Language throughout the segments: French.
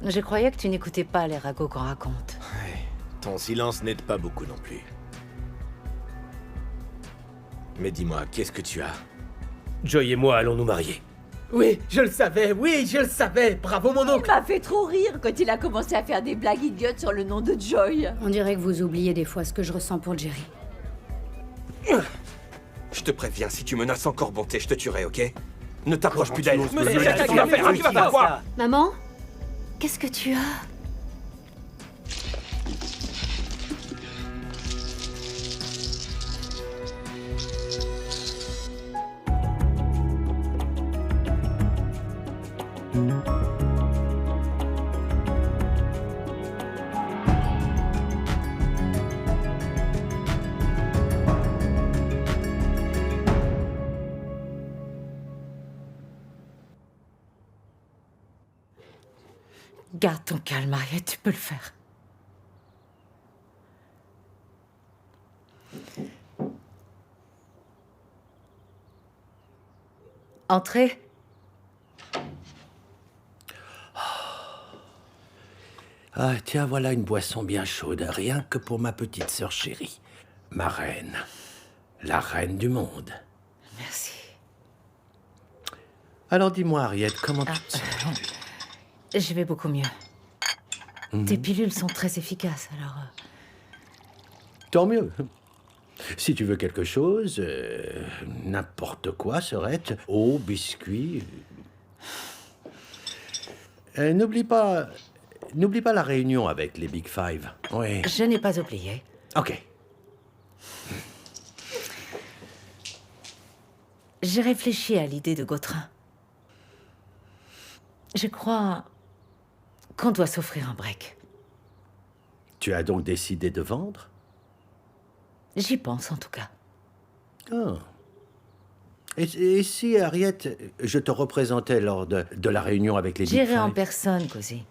Je croyais que tu n'écoutais pas les ragots qu'on raconte. Ouais, ton silence n'aide pas beaucoup non plus. Mais dis-moi, qu'est-ce que tu as? Joy et moi allons nous marier. Oui, je le savais, bravo mon Il oncle. m'a fait trop rire quand il a commencé à faire des blagues idiotes sur le nom de Joy. On dirait que vous oubliez des fois ce que je ressens pour Jerry. Je te préviens, si tu menaces encore Bonté, je te tuerai, ok? Ne t'approche plus d'elle. Mais c'est quelqu'un qui va faire quoi? Maman? Qu'est-ce que tu as? Garde ton calme, Harriet, tu peux le faire. Entrez. Ah, tiens, voilà une boisson bien chaude, rien que pour ma petite sœur chérie. Ma reine. La reine du monde. Merci. Alors dis-moi, Harriet, comment tu te sens? Je vais beaucoup mieux. Tes pilules sont très efficaces, alors... Tant mieux. Si tu veux quelque chose, n'importe quoi, Sœurette, eau, biscuits... N'oublie pas la réunion avec les Big Five. Oui. Je n'ai pas oublié. Ok. J'ai réfléchi à l'idée de Gautrin. Je crois qu'on doit s'offrir un break. Tu as donc décidé de vendre? J'y pense, en tout cas. Ah. Et si, Harriet, je te représentais lors de la réunion avec les Big J'irai en Five? personne, Cozy.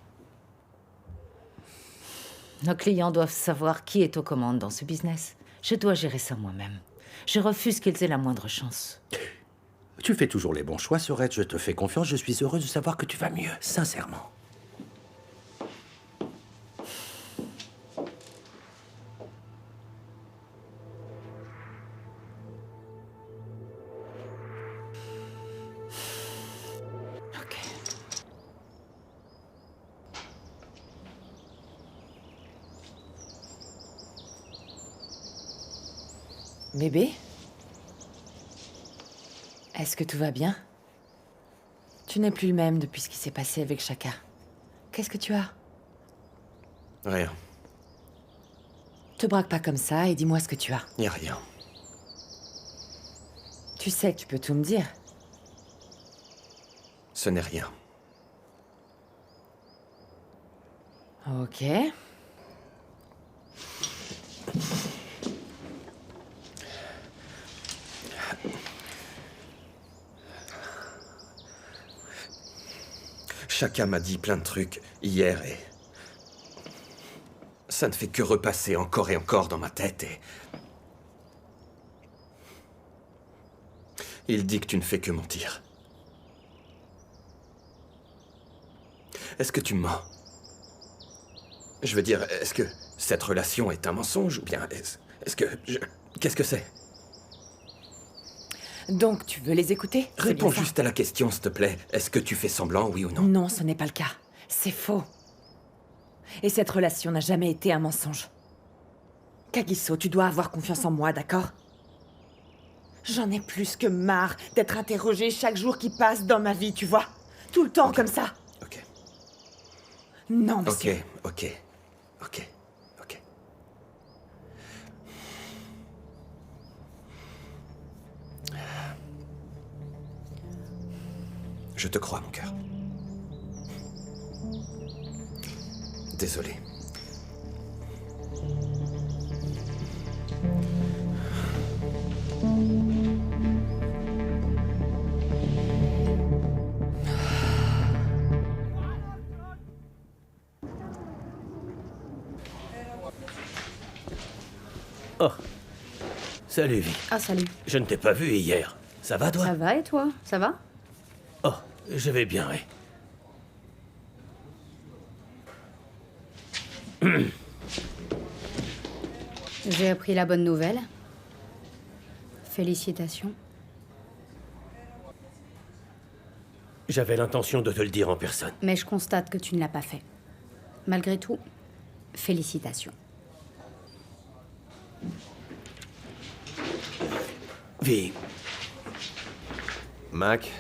Nos clients doivent savoir qui est aux commandes dans ce business. Je dois gérer ça moi-même. Je refuse qu'ils aient la moindre chance. Tu fais toujours les bons choix, Sœurette. Je te fais confiance. Je suis heureux de savoir que tu vas mieux, sincèrement. Ok. Bébé? Est-ce que tout va bien? Tu n'es plus le même depuis ce qui s'est passé avec Chaka. Qu'est-ce que tu as? Rien. Te braque pas comme ça et dis-moi ce que tu as. Y a rien. Tu sais que tu peux tout me dire. Ce n'est rien. Ok. Chacun m'a dit plein de trucs hier et... ça ne fait que repasser encore et encore dans ma tête et... Il dit que tu ne fais que mentir. Est-ce que tu mens? Je veux dire, est-ce que cette relation est un mensonge ou bien est-ce que... Qu'est-ce que c'est? Donc, tu veux les écouter? C'est Réponds bien ça. juste à la question, s'il te plaît. Est-ce que tu fais semblant, oui ou non? Non, ce n'est pas le cas. C'est faux. Et cette relation n'a jamais été un mensonge. Kagiso, tu dois avoir confiance en moi, d'accord? J'en ai plus que marre d'être interrogée chaque jour qui passe dans ma vie, tu vois? Tout le temps comme ça. Ok. Non, Ok, monsieur. ok. Je te crois, mon cœur. Désolé. Oh. Salut, Vi. Ah, salut. Je ne t'ai pas vu hier. Ça va, toi? Ça va et toi? Ça va? Oh, je vais bien, oui. J'ai appris la bonne nouvelle. Félicitations. J'avais l'intention de te le dire en personne. Mais je constate que tu ne l'as pas fait. Malgré tout, félicitations. Vi. Mac,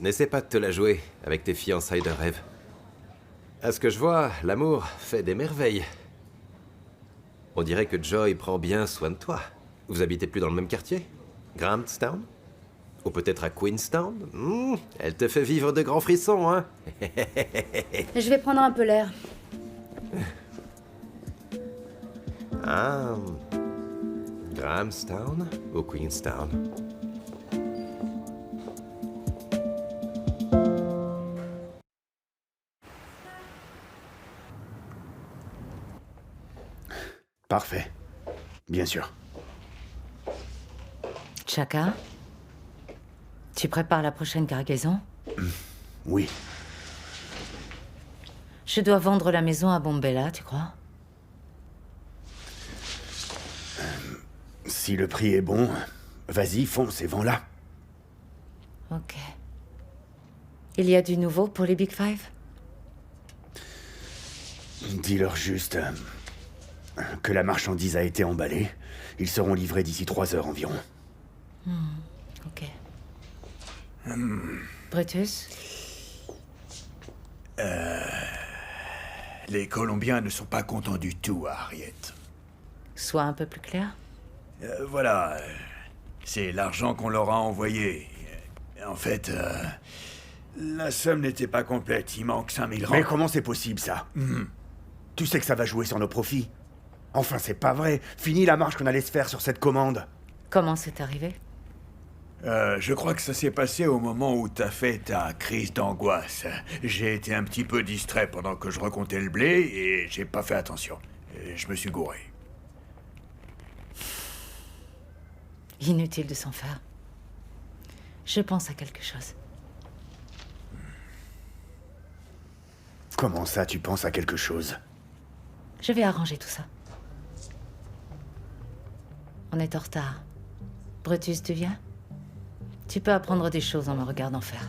n'essaie pas de te la jouer avec tes fiançailles de rêve. À ce que je vois, l'amour fait des merveilles. On dirait que Joy prend bien soin de toi. Vous habitez plus dans le même quartier? Grantstown? Ou peut-être à Queenstown? Elle te fait vivre de grands frissons, hein? Je vais prendre un peu l'air. Ah... Grahamstown ou Queenstown? Parfait. Bien sûr. Chaka, tu prépares la prochaine cargaison? Oui. Je dois vendre la maison à Bombella, tu crois? Si le prix est bon, vas-y, fonce et vends-la. Ok. Il y a du nouveau pour les Big Five? Dis-leur juste que la marchandise a été emballée. Ils seront livrés d'ici 3 heures environ. Ok. Brutus? Les Colombiens ne sont pas contents du tout, Harriet. Sois un peu plus clair. Voilà. C'est l'argent qu'on leur a envoyé. En fait, la somme n'était pas complète. Il manque 5000 rangs. Mais comment c'est possible, ça? Tu sais que ça va jouer sur nos profits. Enfin, c'est pas vrai. Fini la marche qu'on allait se faire sur cette commande. Comment c'est arrivé? Je crois que ça s'est passé au moment où t'as fait ta crise d'angoisse. J'ai été un petit peu distrait pendant que je recomptais le blé et j'ai pas fait attention. Et je me suis gouré. Inutile de s'en faire. Je pense à quelque chose. Comment ça, tu penses à quelque chose? Je vais arranger tout ça. On est en retard. Brutus, tu viens? Tu peux apprendre des choses en me regardant faire.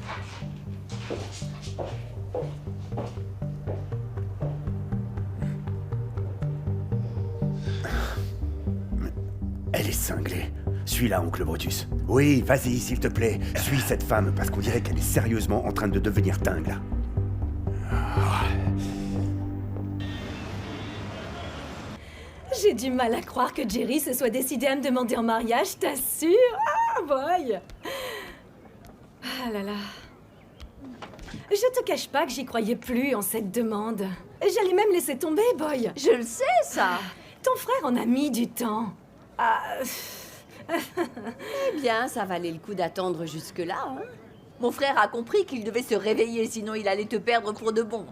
Elle est cinglée. Suis-la, oncle Brutus. Oui, vas-y, s'il te plaît. Suis cette femme, parce qu'on dirait qu'elle est sérieusement en train de devenir dingue, là. J'ai du mal à croire que Jerry se soit décidé à me demander en mariage, t'assures? Ah, boy! Ah là là. Je te cache pas que j'y croyais plus en cette demande. J'allais même laisser tomber, boy. Je le sais, ça. Ton frère en a mis du temps. Ah... Eh bien, ça valait le coup d'attendre jusque-là, hein. Mon frère a compris qu'il devait se réveiller, sinon il allait te perdre pour de bon.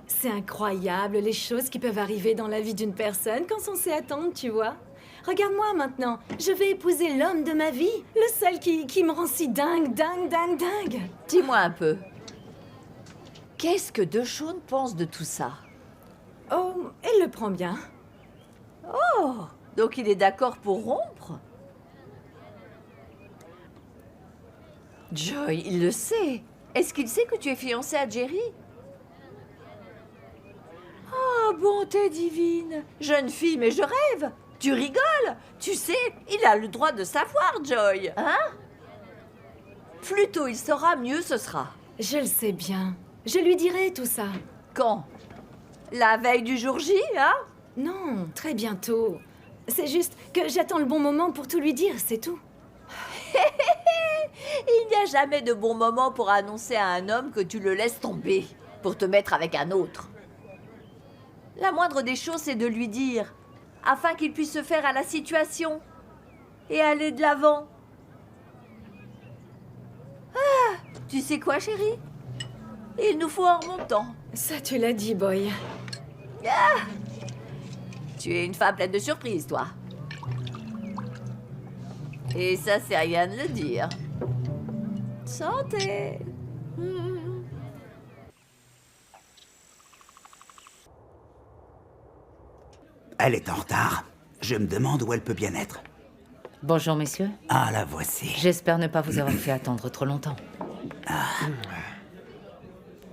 C'est incroyable les choses qui peuvent arriver dans la vie d'une personne quand on sait attendre, tu vois. Regarde-moi maintenant, je vais épouser l'homme de ma vie, le seul qui me rend si dingue. Dis-moi un peu. Qu'est-ce que DeShawn pense de tout ça? Oh, elle le prend bien. Oh, donc il est d'accord pour rompre? Joy, il le sait. Est-ce qu'il sait que tu es fiancée à Jerry? Oh, bonté divine. Jeune fille, mais je rêve. Tu rigoles. Tu sais, il a le droit de savoir, Joy. Hein? Plus tôt il saura, mieux ce sera. Je le sais bien. Je lui dirai tout ça. Quand? La veille du jour J, hein? Non, très bientôt. C'est juste que j'attends le bon moment pour tout lui dire, c'est tout. Il n'y a jamais de bon moment pour annoncer à un homme que tu le laisses tomber, pour te mettre avec un autre. La moindre des choses, c'est de lui dire, afin qu'il puisse se faire à la situation et aller de l'avant. Ah, tu sais quoi, chérie? Il nous faut un remontant. Ça, tu l'as dit, boy. Ah, tu es une femme pleine de surprises, toi. Et ça, c'est rien de le dire. Santé. Elle est en retard. Je me demande où elle peut bien être. Bonjour, messieurs. Ah, la voici. J'espère ne pas vous avoir fait attendre trop longtemps.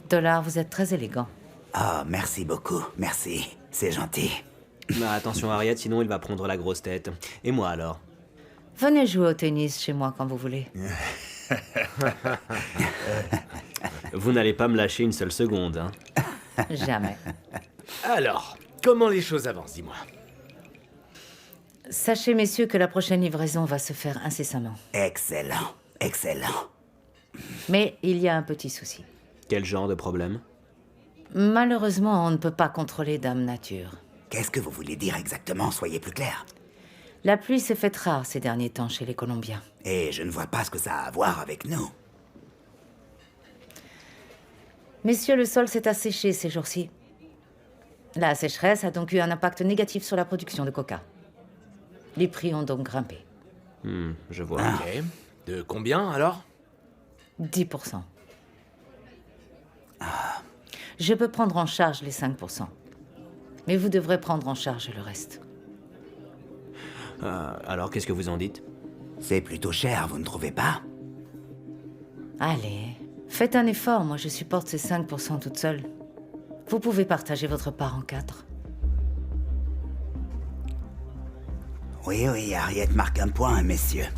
Dollar, vous êtes très élégant. Ah, merci beaucoup. Merci. C'est gentil. Bah, attention Harriet, sinon il va prendre la grosse tête. Et moi alors? Venez jouer au tennis chez moi quand vous voulez. Vous n'allez pas me lâcher une seule seconde, hein? Jamais. Alors, comment les choses avancent, dis-moi? Sachez, messieurs, que la prochaine livraison va se faire incessamment. Excellent. Excellent. Mais il y a un petit souci. Quel genre de problème? Malheureusement, on ne peut pas contrôler Dame Nature. Qu'est-ce que vous voulez dire exactement? Soyez plus clair. La pluie s'est faite rare ces derniers temps chez les Colombiens. Et je ne vois pas ce que ça a à voir avec nous. Messieurs, le sol s'est asséché ces jours-ci. La sécheresse a donc eu un impact négatif sur la production de coca. Les prix ont donc grimpé. Je vois. Ok. De combien, alors? 10%. Je peux prendre en charge les 5%. Mais vous devrez prendre en charge le reste. Alors, qu'est-ce que vous en dites? C'est plutôt cher, vous ne trouvez pas? Allez, faites un effort, moi je supporte ces 5% toute seule. Vous pouvez partager votre part en 4. Oui, oui, Harriet marque un point, messieurs.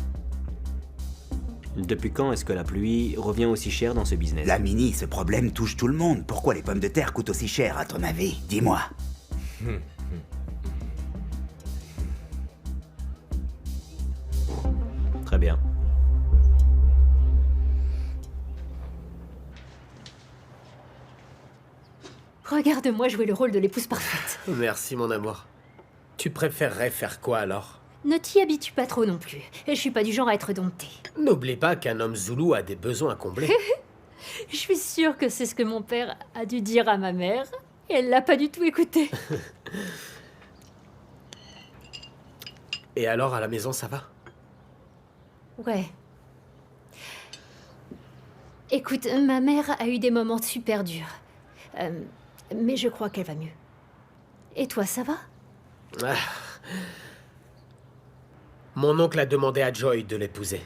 Depuis quand est-ce que la pluie revient aussi cher dans ce business? La Mini, ce problème touche tout le monde. Pourquoi les pommes de terre coûtent aussi cher, à ton avis? Dis-moi. Très bien. Regarde-moi jouer le rôle de l'épouse parfaite. Merci, mon amour. Tu préférerais faire quoi, alors? Ne t'y habitue pas trop non plus. Je suis pas du genre à être domptée. N'oublie pas qu'un homme zoulou a des besoins à combler. Je suis sûre que c'est ce que mon père a dû dire à ma mère. Et elle l'a pas du tout écouté. Et alors, à la maison, ça va? Ouais. Écoute, ma mère a eu des moments super durs. Mais je crois qu'elle va mieux. Et toi, ça va? Ah. Mon oncle a demandé à Joy de l'épouser.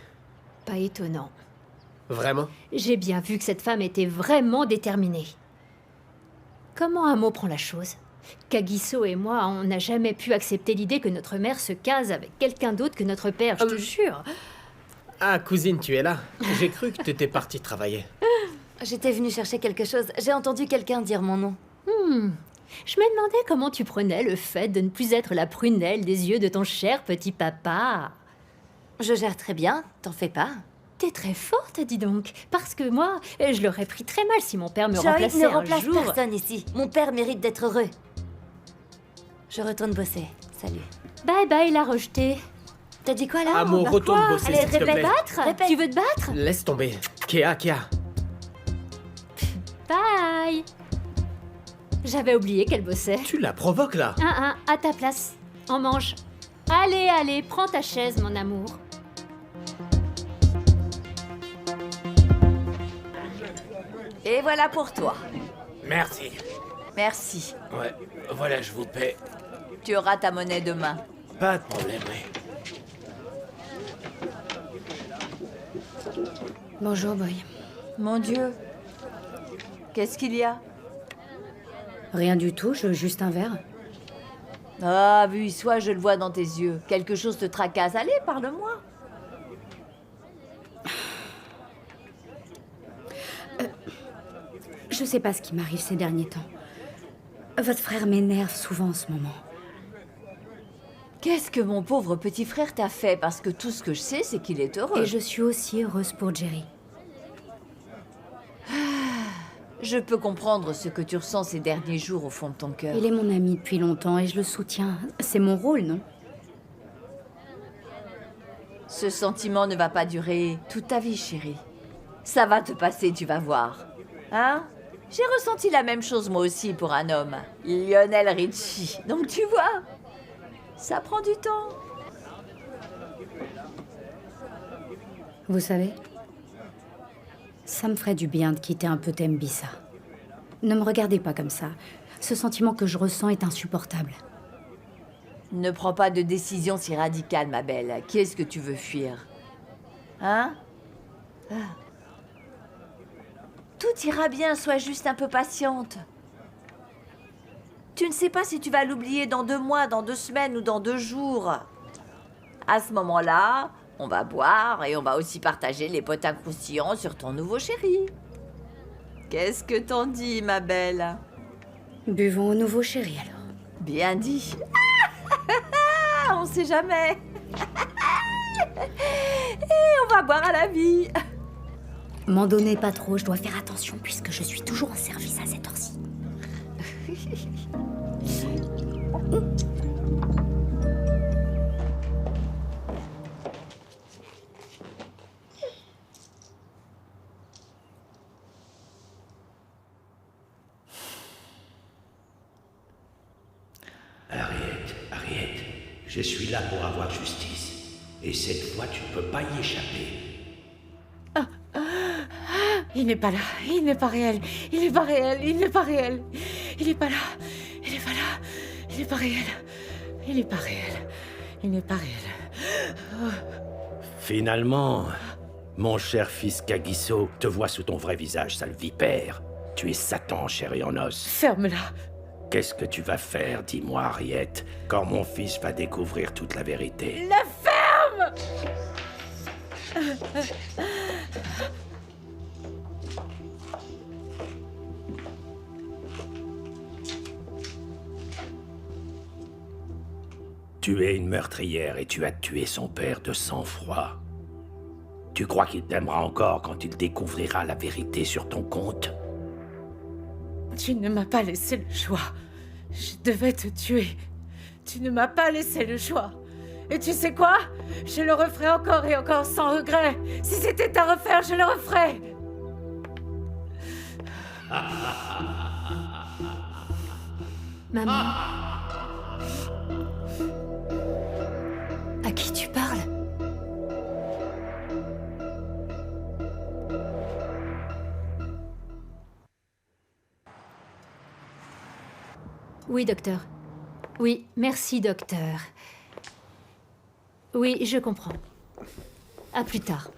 Pas étonnant. Vraiment? J'ai bien vu que cette femme était vraiment déterminée. Comment un mot prend la chose? Kagiso et moi, on n'a jamais pu accepter l'idée que notre mère se case avec quelqu'un d'autre que notre père, je te jure. Ah, cousine, tu es là? J'ai cru que t'étais partie travailler. J'étais venue chercher quelque chose. J'ai entendu quelqu'un dire mon nom. Je me demandais comment tu prenais le fait de ne plus être la prunelle des yeux de ton cher petit papa. Je gère très bien, t'en fais pas. T'es très forte, dis donc. Parce que moi, je l'aurais pris très mal si mon père me Joy remplaçait ne un remplace jour. personne ici. Mon père mérite d'être heureux. Je retourne bosser. Salut. Bye bye, la rejetée. T'as dit quoi là? Amour, retourne Quoi? bosser, Allez, s'il te répète. plaît. Battre? Répète. Tu veux te battre? Laisse tomber. Kéa. Bye. J'avais oublié qu'elle bossait. Tu la provoques, là. À ta place. On mange. Allez, prends ta chaise, mon amour. Et voilà pour toi. Merci. Merci. Ouais, voilà, je vous paie. Tu auras ta monnaie demain. Pas de problème, oui. Bonjour, Boy. Mon Dieu. Qu'est-ce qu'il y a? Rien du tout, je veux juste un verre. Ah, vu soit je le vois dans tes yeux. Quelque chose te tracasse. Allez, parle-moi. Je sais pas ce qui m'arrive ces derniers temps. Votre frère m'énerve souvent en ce moment. Qu'est-ce que mon pauvre petit frère t'a fait? Parce que tout ce que je sais, c'est qu'il est heureux. Et je suis aussi heureuse pour Jerry. Je peux comprendre ce que tu ressens ces derniers jours au fond de ton cœur. Il est mon ami depuis longtemps et je le soutiens. C'est mon rôle, non? Ce sentiment ne va pas durer toute ta vie, chérie. Ça va te passer, tu vas voir. Hein? J'ai ressenti la même chose moi aussi pour un homme. Lionel Richie. Donc tu vois, ça prend du temps. Vous savez, ça me ferait du bien de quitter un peu Tembisa. Ne me regardez pas comme ça. Ce sentiment que je ressens est insupportable. Ne prends pas de décision si radicale, ma belle. Qui est-ce que tu veux fuir? Hein? Ah. Tout ira bien, sois juste un peu patiente. Tu ne sais pas si tu vas l'oublier dans 2 mois, dans 2 semaines ou dans 2 jours. À ce moment-là, on va boire et on va aussi partager les potins croustillants sur ton nouveau chéri. Qu'est-ce que t'en dis, ma belle? Buvons au nouveau chéri, alors. Bien dit. On sait jamais. Et on va boire à la vie. M'en donnez pas trop, je dois faire attention puisque je suis toujours en service à cette heure-ci. Harriet, je suis là pour avoir justice. Et cette fois, tu ne peux pas y échapper. Il n'est pas là, il n'est pas réel, il n'est pas réel, il n'est pas réel. Il n'est pas là, il n'est pas là, il n'est pas réel. Il n'est pas réel, il n'est pas réel. Finalement, mon cher fils Kagiso, te vois sous ton vrai visage, sale vipère. Tu es Satan, chair et en os. Ferme-la. Qu'est-ce que tu vas faire, dis-moi, Harriet, quand mon fils va découvrir toute la vérité? La ferme! Tu es une meurtrière et tu as tué son père de sang-froid. Tu crois qu'il t'aimera encore quand il découvrira la vérité sur ton compte? Tu ne m'as pas laissé le choix. Je devais te tuer. Tu ne m'as pas laissé le choix. Et tu sais quoi? Je le referai encore et encore sans regret. Si c'était à refaire, je le referais. Maman. À qui tu parles? Oui, docteur. Oui, merci, docteur. Oui, je comprends. À plus tard.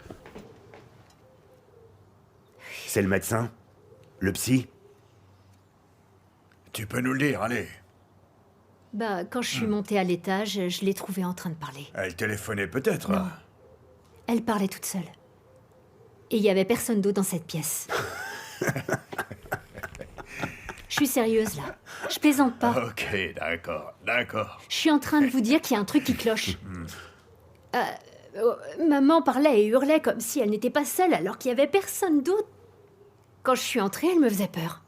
C'est le médecin? Le psy? Tu peux nous le dire, allez. Bah, quand je suis montée à l'étage, je l'ai trouvée en train de parler. Elle téléphonait peut-être. Non. Elle parlait toute seule. Et il y avait personne d'autre dans cette pièce. Je suis sérieuse, là. Je plaisante pas. Ok, d'accord, d'accord. Je suis en train de vous dire qu'il y a un truc qui cloche. Maman parlait et hurlait comme si elle n'était pas seule alors qu'il y avait personne d'autre. Quand je suis entrée, elle me faisait peur.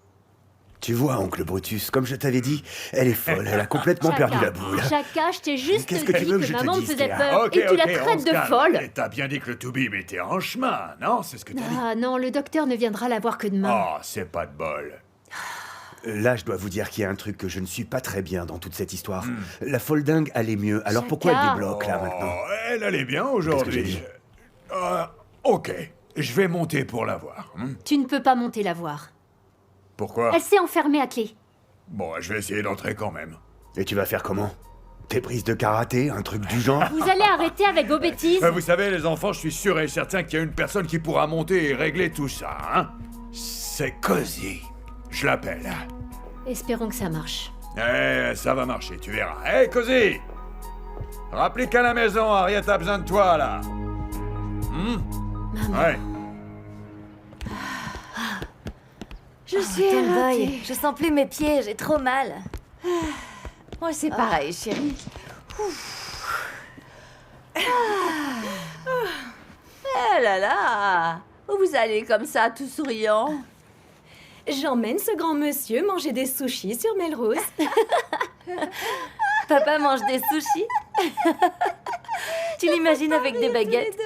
Tu vois, oncle Brutus, comme je t'avais dit, elle est folle, elle a complètement perdu la boule. Chaka, je t'ai juste Qu'est-ce dit que tu veux que je te maman me dise, faisait Théa? peur Ok, et tu la ok, on traites se de calme. folle. Et t'as bien dit que le Toubib était en chemin, non? C'est ce que t'as dit. Ah non, le docteur ne viendra la voir que demain. Oh, c'est pas de bol. Là, je dois vous dire qu'il y a un truc que je ne suis pas très bien dans toute cette histoire. La folle dingue allait mieux, alors pourquoi elle débloque là maintenant? Oh, elle allait bien Qu'est-ce que j'ai aujourd'hui. dit? Ok, je vais monter pour la voir. Tu ne peux pas monter la voir. Pourquoi? Elle s'est enfermée à clé. Bon, je vais essayer d'entrer quand même. Et tu vas faire comment? Tes prises de karaté, un truc du genre? Vous allez arrêter avec vos bêtises. Vous savez, les enfants, je suis sûr et certain qu'il y a une personne qui pourra monter et régler tout ça, hein? C'est Cozy. Je l'appelle. Espérons que ça marche. Eh, ça va marcher, tu verras. Hé, Cozy! Rapplique à la maison, Harriet a besoin de toi, là. Maman. Ouais. Je suis éreintée. Je sens plus mes pieds, j'ai trop mal. Moi, c'est pareil, chérie. Eh là là! Où vous allez comme ça, tout souriant? J'emmène ce grand monsieur manger des sushis sur Melrose. Papa mange des sushis. Tu l'imagines avec des baguettes.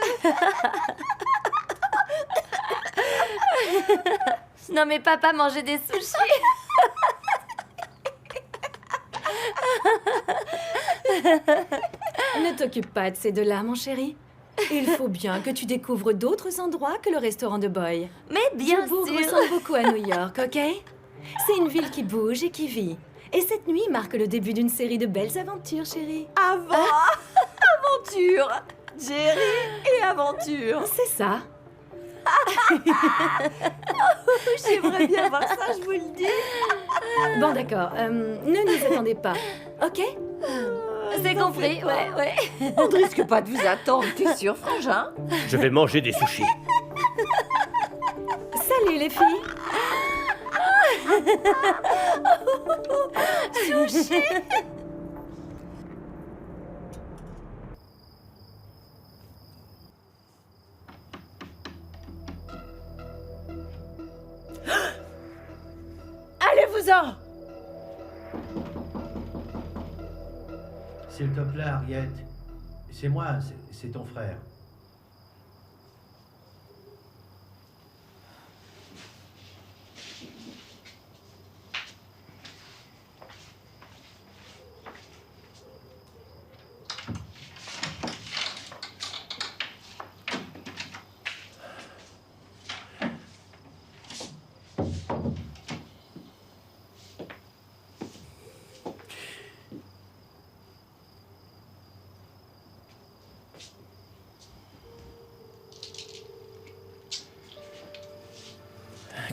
Non mais papa mangeait des sushis. Ne t'occupe pas de ces deux-là, mon chéri. Il faut bien que tu découvres d'autres endroits que le restaurant de Boy. Mais bien Joburg sûr. ressemble beaucoup à New York, ok? C'est une ville qui bouge et qui vit. Et cette nuit marque le début d'une série de belles aventures, chérie. Aventure Jerry et aventure. C'est ça. J'aimerais bien voir ça, je vous le dis. Bon, d'accord. Ne nous attendez pas, ok? C'est compris, ouais. On ne risque pas de vous attendre, t'es sûr, frangin? Je vais manger des sushis. Salut, les filles. Sushi. Allez-vous-en! S'il te plaît, Harriet. C'est moi, c'est ton frère.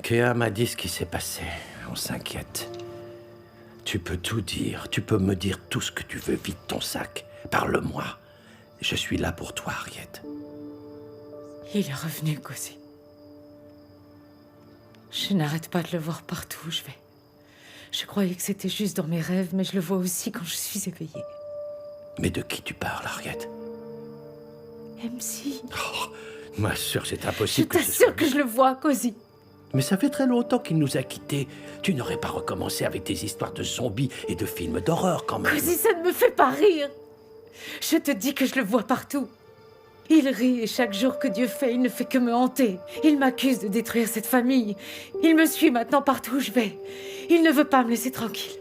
Kéa m'a dit ce qui s'est passé. On s'inquiète. Tu peux tout dire. Tu peux me dire tout ce que tu veux. Vide ton sac. Parle-moi. Je suis là pour toi, Harriet. Il est revenu, Cozy. Je n'arrête pas de le voir partout où je vais. Je croyais que c'était juste dans mes rêves, mais je le vois aussi quand je suis éveillée. Mais de qui tu parles, Harriet? MC. Oh, ma sœur, c'est Je impossible que ce soit t'assure que je le vois, Cozy. Mais ça fait très longtemps qu'il nous a quittés. Tu n'aurais pas recommencé avec tes histoires de zombies et de films d'horreur, quand même. Cozy, ça ne me fait pas rire. Je te dis que je le vois partout. Il rit et chaque jour que Dieu fait, il ne fait que me hanter. Il m'accuse de détruire cette famille. Il me suit maintenant partout où je vais. Il ne veut pas me laisser tranquille.